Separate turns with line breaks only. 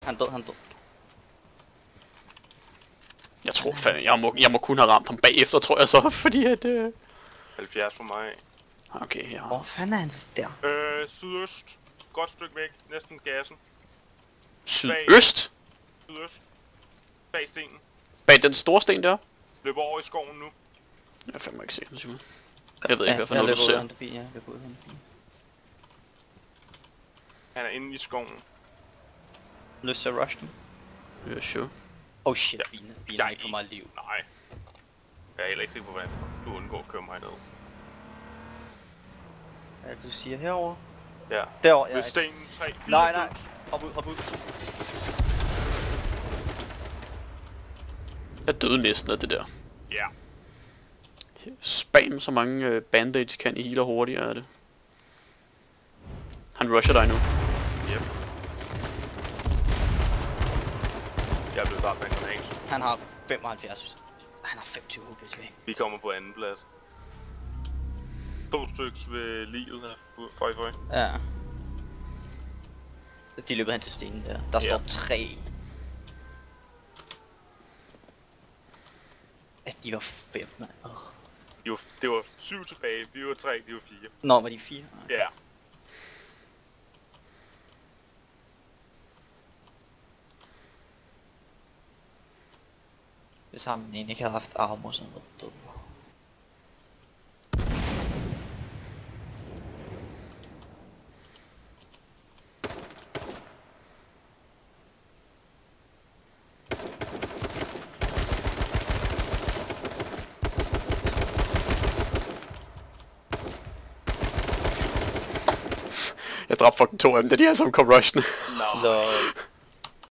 Han død, han død.
Jeg tror fandme, jeg må kun have ramt ham bagefter, tror jeg så, fordi at...
70 for mig.
Okay, ja.
Hvor fanden er han der?
Sydøst. Godt stykke væk. Næsten gassen.
Sydøst?
Sydøst. Bag stenen.
Bag den store sten der?
Løber over i skoven nu.
Jeg er fandme ikke sikker, Simon. Jeg ved ikke, hvad for noget du ser.
Han er inde i skoven.
Lyst til at rush den?
Ja, sure.
Oh shit, bilen har ikke for meget liv.
Nej. Jeg er heller ikke sikker på, hvordan du undgår at køre mig ned.
Hvad er det, du siger herovre?
Ja.
Derovre, ja.
Ved stenen 3.
Nej. Hop ud, hop ud.
Jeg døde næsten af det der.
Ja.
Spam så mange bandage kan i healer hurtigere af det. Han rusher dig nu.
Yep. Jeg blev bare banket af.
Han har 75. Han har 25 HP tilbage.
Vi kommer på anden plads. 2 stykker ved livet af Føj.
Ja. De løber hen til stenen der. Der står 3. At de var 5, mand.
Det var 7 tilbage, vi var 3, de var 4.
Nå, var de 4?
Okay. Ja.
Hvis han egentlig ikke havde haft armor, så var det død.
Jeg dræbte fucking 2 af dem, da de alle sammen kom rushende.
Lol.